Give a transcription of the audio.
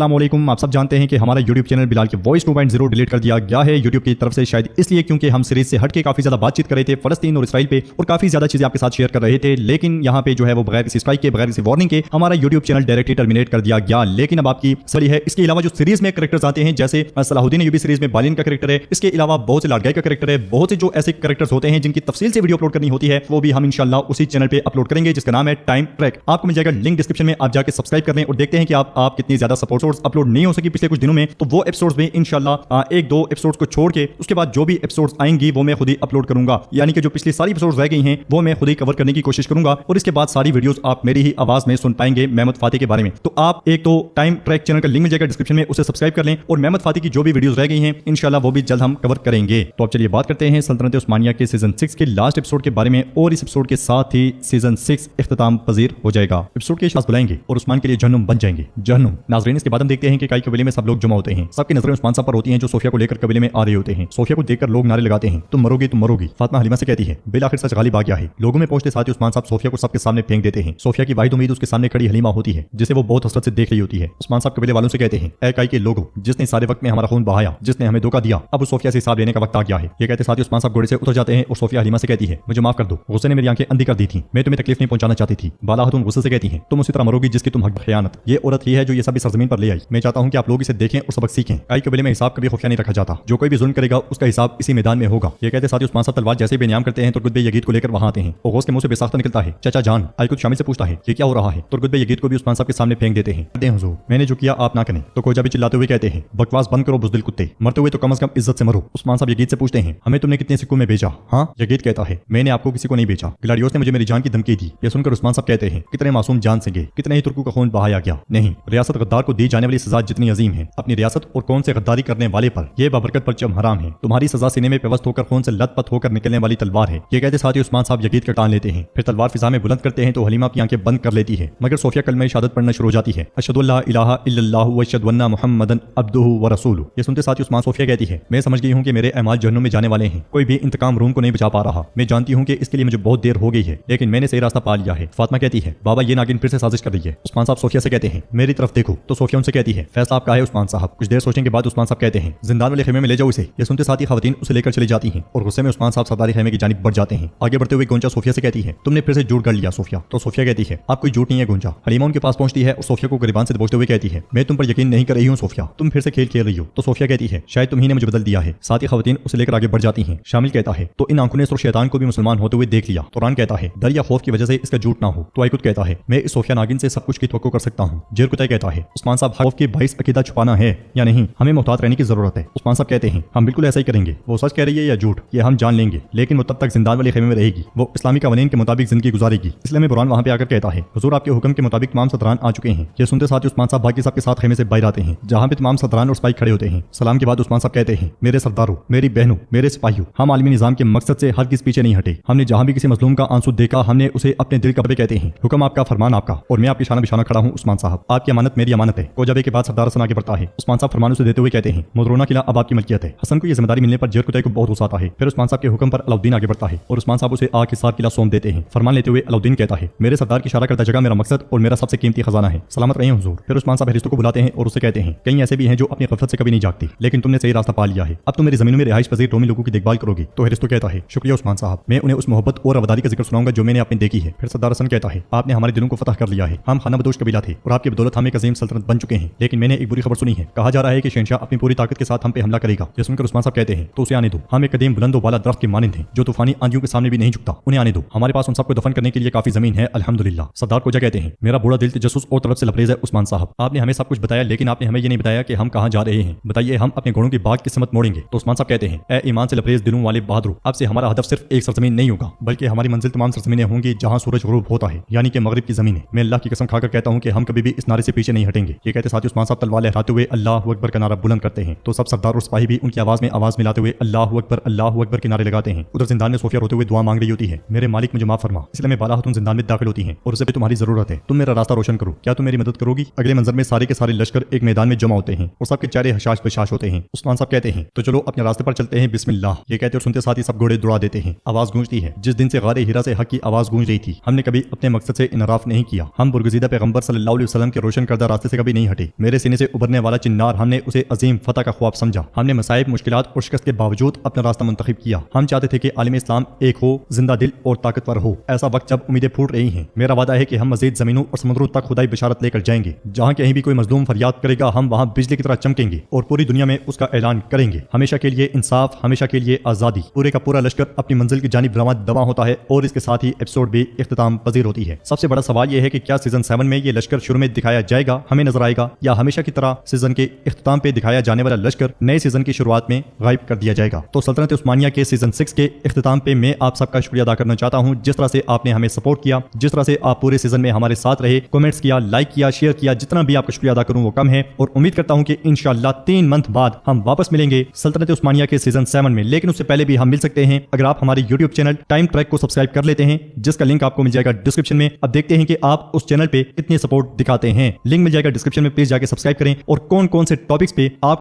अस्सलामुअलैकुम। आप सब जानते हैं कि हमारा YouTube चैनल बिलाल के वॉइस 2.0 डिलीट कर दिया गया है YouTube की तरफ से, शायद इसलिए क्योंकि हम सीरीज से हट के काफी ज्यादा बातचीत कर रहे थे फलस्तीन और इसराइल पे और काफी ज्यादा चीजें आपके साथ शेयर कर रहे थे, लेकिन यहाँ पे जो है वो बगैर किसी स्ट्राइक के, बगैर किसी वार्निंग के हमारा YouTube चैनल डायरेक्टली टर्मिनेट कर दिया गया। लेकिन अब आपकी सवारी है, इसके अलावा जो सीरीज में कैरेक्टर्स आते हैं, जैसे सलाहुद्दीन अय्यूबी सीरीज में बालिन का कैरेक्टर है, इसके अलावा बहुत से लाडगाई का कैरेक्टर है, बहुत से जो ऐसे कैरेक्टर्स होते हैं जिनकी तफसील से वीडियो अपलोड करनी होती है, वो भी हम इंशाल्लाह उसी चैनल पे अपलोड करेंगे जिसका नाम है टाइम ट्रैक। आपको मिल जाएगा लिंक डिस्क्रिप्शन में, आप जाके सब्सक्राइब कर लें और देखते हैं कि आप कितनी ज्यादा सपोर्ट्स अपलोड नहीं हो सकी पिछले कुछ दिनों में, तो वो एपिसोड्स भी इंशाल्लाह एक दो एपिसोड्स को छोड़ के उसके बाद जो भी एपिसोड्स आएंगी वो मैं खुद ही अपलोड करूंगा। यानी कि जो पिछली सारी एपिसोड्स रह गई हैं वो मैं खुद ही कवर करने की कोशिश करूंगा और इसके बाद सारी वीडियोस आप मेरी ही आवाज में सुन पाएंगे महमूद फाती के बारे में। तो आप एक तो टाइम ट्रैक चैनल का लिंक मिल जाएगा डिस्क्रिप्शन में, उसे सब्सक्राइब कर लें और महमूद फाती की जो भी वीडियोस रह गई हैं इंशाल्लाह वो भी जल्द हम कवर करेंगे। तो अब चलिए बात करते हैं सल्तनत उस्मानिया के सीजन 6 के लास्ट एपिसोड के बारे में, और इस एपिसोड के साथ ही सीजन 6 इख्तिताम पजीर हो जाएगा। एपिसोड के शास बुलाएंगे और उस्मान के लिए जहन्नुम बन जाएंगे। जहन्नुम नाज़रीन, इसके बाद हम देखते हैं कि कई कबीले में सब लोग जमा होते हैं, सबकी नजरें उस्मान साहब पर होती हैं जो सोफिया को लेकर कबीले में आ रहे होते हैं। सोफिया को देखकर लोग नारे लगाते हैं, तुम मरोगी तुम मरोगी। फातिमा हलीमा से कहती है, बिल आखिर सच गालिब आ गया है। लोगों में पहुंचते साथ ही उस्मान साहब सोफिया को सबके सामने फेंक देते हैं। सोफिया की वाहिद उम्मीद उसके सामने खड़ी हलीमा होती है जिसे वो बहुत हसरत से देख रही होती है। उस्मान साहब कबीले वालों से कहते हैं, ऐ काई के लोगों, जिसने सारे वक्त में हमारा खून बहाया, जिसने हमें धोखा दिया, अब उस सोफिया से हिसाब लेने का वक्त आ गया है। ये कहते साथ ही उस्मान साहब घोड़े से उतर जाते हैं और सोफिया हलीमा से कहती है, मुझे माफ कर दो, गुस्से ने मेरी आंखें अंधी कर दी थी, मैं तुम्हें तकलीफ नहीं पहुंचाना चाहती थी। बाला खातून गुस्से से कहती है, तुम उसी तरह मरोगी जिसकी तुम हक खयानत। ये औरत ही है जो ये सब सरजमीन पर ले आई। मैं चाहता हूं कि आप लोग इसे देखें और सबक सीखें। काई कबीले में हिसाब कभी खुफिया नहीं रखा जाता, जो कोई भी जुल्म करेगा उसका हिसाब इसी मैदान में होगा। ये कहते साथ ही उस्मान साहब तलवार जैसे बेनियाम करते हैं तुर्गुत बे यगीद को लेकर वहां आते हैं और गौस के मुंह से बेसाख्ता निकलता है, चाचा जान। आई कुछ शामिल से पूछता है, ये क्या हो रहा है? तुर्गुत बे यगीद को भी उस्मान साहब के सामने फेंक देते हैं, हुजूर मैंने जो किया आप ना करें। तो खोजा भी चिल्लाते हुए कहते हैं, बकवास बंद करो बुज़दिल कुत्ते, मरते हुए तो कम से कम इज्जत से मरो। उस्मान साहब यगीद से पूछते हैं, हमें तुमने कितने सिक्कों में बेचा? हाँ, यगीद कहता है, मैंने आपको किसी को नहीं बेचा, ग्लाडियोस ने मुझे मेरी जान की धमकी दी। ये सुनकर उस्मान साहब कहते हैं, कितने मासूम जान से गए, कितने ही तुर्कों का खून बहाया गया। नहीं, रियासत गद्दार को दी जाने वाली सजा जितनी अजीम है, अपनी रियासत और कौन से गद्दारी करने वाले पर यह बाबरकत परचम हराम है। तुम्हारी सजा सीने में पेवस्त होकर खून से लथपथ होकर निकलने वाली तलवार है। ये कहते साथ ही उस्मान साहब यगीद का टान लेते हैं, फिर तलवार फिजा में बुलंद करते हैं तो हलीमा की आंखें बंद कर लेती है, मगर सोफिया कलमे शहादत पढ़ना शुरू हो जाती है, अशहदु अल्ला इलाहा इल्लल्लाहु व अशहदु अन्ना मुहम्मदन अब्दुहु व रसूलुहु। ये सुनते साथ ही उस्मान सोफिया कहती है, मैं समझ गई हूं कि मेरे अमाल जहन्नुम में जाने वाले हैं, कोई भी इंतकाम रूम को नहीं बचा पा रहा। मैं जानती हूं कि इसके लिए मुझे बहुत देर हो गई है, लेकिन मैंने सही रास्ता पा लिया है। फातिमा कहती है, बाबा ये नागिन फिर से साजिश कर रही है। उस्मान साहब सोफिया से कहते हैं, मेरी तरफ देखो। तो सोफिया उनसे कहती है, फैसला आपका है उस्मान साहब। कुछ देर सोचने के बाद उस्मान साहब कहते हैं, जिंदान वाले खेमे में ले जाओ इसे। ये सुनते साथ ही खवातीन उसे लेकर चली जाती हैं और गुस्से में उस्मान साहब सरदारी खेमे की जानिब बढ़ जाते हैं। आगे बढ़ते हुए गोंजा सोफिया से कहती है, तुमने फिर से झूठ कर लिया सोफिया। तो सोफिया कहती है, आप कोई झूठ नहीं है गोंजा। हलीमा उनके पास पहुंचती है और सोफिया को गिरबान से दबोचते हुए कहती है, मैं तुम पर यकीन नहीं कर रही हूँ सोफिया, तुम फिर से खेल खेल रही हो। तो सोफिया कहती है, शायद तुम्ही ने मुझे बदल दिया है। साथ ही खवातीन उसे लेकर आगे बढ़ जाती हैं। शामिल कहता है, तो इन आंखों ने शैतान को भी मुसलमान होते हुए देख लिया। तुरान कहता है, डर या खौफ की वजह से इसका झूठ ना हो। तो आइकुत कहता है, मैं इस सोफिया नागिन से सब कुछ की तवक्को कर सकता हूँ। जेरकुतै कहता है, उस्मान साहब खौफ के बाइस अकीदा छुपाना है या नहीं, हमें मोहतात रहने की जरूरत है। उस्मान साहब कहते हैं, हम बिल्कुल ऐसा ही करेंगे, वो सच कह रही है या झूठ ये हम जान लेंगे, लेकिन वो तब तक जिंदान वाले खेमे में रहेगी, वो इस्लामी कवानीन के मुताबिक जिंदगी गुजारेगी। इसलिए बुरान वहां पे आकर कहता है, हुजूर आपके हुक्म के मुताबिक तमाम सदरान आ चुके हैं। ये सुनते साथ उस्मान साहब बाकी सबके साथ खेमे से बाहर आते हैं, जहां पे तमाम सदरान और सिपाही खड़े होते हैं। सलाम के बाद उस्मान साहब कहते हैं, मेरे सरदारों, मेरी बहनों, मेरे सिपाहियों, हम आलमी निजाम के मकसद से हर किस पीछे नहीं हटे। हमने जहां भी किसी मजलूम का आंसू देखा हमने उसे अपने दिल का कहते हैं, हुक्म आपका फरमान आपका और मैं आपकी शाना बिशाना खड़ा हूं उस्मान साहब, आपकी अमानत मेरी अमानत है। कोजाबे के बाद सरदार हसन आगे बढ़ता है। उस्मान साहब फरमान उसे देते हुए कहते हैं, मुदरोना किला अब आपकी मलकियत है। हसन को यह जिम्मेदारी मिलने पर जेरकुतै को बहुत गुस्सा आता है। फिर उस्मान साहब के हुक्म पर अलाउद्दीन आगे बढ़ता है और उस्मान साहब उसे आग के साथ किला सौंप देते हैं। फरमान लेते हुए अलाउद्दीन कहता है, मेरे सरदार की इशारा करता जगह मेरा मकसद और मेरा सबसे कीमती खजाना है, सलामत रहे हुजूर। फिर उस्मान साहब हरिस्तों को बुलाते हैं और उसे कहते हैं, कई ऐसे भी हैं जो अपनी गफलत से कभी नहीं जागती, लेकिन तुमने सही रास्ता पा लिया है, अब तुम मेरी जमीनों में रिहाइश पजीर रोमी लोगों की देखभाल करोगी। तो हरिस्तों कहता है, शुक्रिया उस्मान साहब, मैं उन्हें उस मोहब्बत और अवदारी का जिक्र सुनाऊंगा जो मैंने आपने देखी है। फिर सरदार हसन कहता है, आपने हमारे दिलों को फतह कर लिया है, हम खाना बदोश कबीला थे और आपकी बदौलत हम एक अजीम सल्तनत बन चुके हैं, लेकिन मैंने एक बुरी खबर सुनी है, कहा जा रहा है कि शहंशाह अपनी पूरी ताकत के साथ हम पे हमला करेगा। यह सुनकर उस्मान साहब कहते हैं, तो उसे आने दो, हम एक कदीम बुलंद वाला दरख्त के मानिंद हैं जो तूफानी आंधियों के सामने भी नहीं झुकता, उन्हें आने दो, हमारे पास उन सबको दफन करने के लिए काफी जमीन है अल्हम्दुलिल्लाह। सरदार कोजा कहते हैं, मेरा बुरा दिल तजस्सुस और तलब से लबरेज है उस्मान साहब, आपने हमें सब कुछ बताया लेकिन आपने हमें ये नहीं बताया कि हम कहाँ जा रहे हैं, बताइए हम अपने घोड़ों की बाग की समत मोड़ेंगे। तो उस्मान साहब कहते हैं, ए ईमान से लबरेज दिलों वाले बहादुर, अब से हमारा हदफ सिर्फ एक सरजमीन नहीं होगा बल्कि हमारी मंजिल तमाम सरजमीनें होंगी जहाँ सूरज गुरूब होता है, यानी कि मगरिब की जमीन है। मैं अल्लाह की कसम खाकर कहता हूँ कि हम कभी भी इस नारे से पीछे नहीं हटेंगे। ये कहते साथ उस्मान साहब तलवार लहराते हुए अल्लाहु अकबर का नारा बुलंद करते हैं। तो सब सरदार और सिपाही भी उनकी आवाज में आवाज मिलाते हुए अल्लाहु अकबर के नारे लगाते हैं। उधर जिंदान में सोफिया रोते हुए दुआ मांग रही होती है, मेरे मालिक मुझे माफ फरमा, इसलिए मैं बाला खातून जिंदान में दाखिल होती हैं और उसे भी तुम्हारी जरूरत है, तुम मेरा रास्ता रोशन करो, क्या तुम मेरी मदद करोगी? अगले मंजर में सारे के सारे लश्कर एक मैदान में जमा होते हैं और सबके चेहरे हशाश बशाश होते हैं। उस्मान साहब कहते हैं, तो चलो अपने रास्ते पर चलते हैं, बिस्मिल्लाह। ये कहते और सुनते साथ ही सब घोड़े दौड़ा देते हैं। आवाज गूंजती है, जिस दिन से गारे हीरा से हक की आवाज गूंज रही थी, हमने कभी अपने मकसद से इनराफ नहीं किया, हम बुरगुज़ीदा पैगंबर सल्लल्लाहु अलैहि वसल्लम के रोशन करदा रास्ते से कभी नहीं हटे। मेरे सीने से उभरने वाला चिन्नार, हमने उसे अजीम फतह का ख्वाब समझा। हमने मसाइब, मुश्किलात और शिकस्त के बावजूद अपना रास्ता मुंतखब किया। हम चाहते थे कि आलिम इस्लाम एक हो, जिंदा दिल और ताकतवर हो। ऐसा वक्त जब उम्मीदें फूट रही हैं, मेरा वादा है कि हम मजीद जमीनों और समुद्रों तक खुदाई बिशारत लेकर जाएंगे। जहाँ कहीं भी कोई मजलूम फरियाद करेगा, हम वहाँ बिजली की तरह चमकेंगे और पूरी दुनिया में उसका ऐलान करेंगे। हमेशा के लिए इंसाफ, हमेशा के लिए आजादी। पूरे का पूरा लश्कर अपनी मंजिल की जानिब रवां दवा होता है और इसके साथ ही एपिसोड भी इख्तिताम पजीर होती है। सबसे बड़ा सवाल यह है कि क्या सीजन 7 में ये लश्कर शुरू में दिखाया जाएगा, हमें नजर आएगा, या हमेशा की तरह सीजन के इख्तिताम पे दिखाया जाने वाला लश्कर नए सीजन की शुरुआत में गायब कर दिया जाएगा। तो सल्तनत उस्मानिया के सीजन 6 के इख्तिताम पे मैं आप सबका शुक्रिया अदा करना चाहता हूँ। जिस तरह से आपने हमें सपोर्ट किया, जिस तरह से आप पूरे सीजन में हमारे साथ रहे, कमेंट्स किया, लाइक किया, शेयर किया, जितना भी आपका शुक्रिया अदा करूँ वो कम है। और उम्मीद करता हूँ कि इंशाल्लाह 3 मंथ बाद हम वापस मिलेंगे सल्तनत उस्मानिया के सीजन 7 में। लेकिन उससे पहले भी हम मिल सकते हैं अगर आप हमारे यूट्यूब चैनल टाइम ट्रैक को सब्सक्राइब कर लेते हैं, जिसका लिंक आपको मिल जाएगा डिस्क्रिप्शन में। अब देखते हैं कि आप उस चैनल पे कितने सपोर्ट दिखाते हैं। लिंक मिल जाएगा डिस्क्रिप्शन में, प्लीज जाके सब्सक्राइब करें और कौन कौन से टॉपिक्स पे आप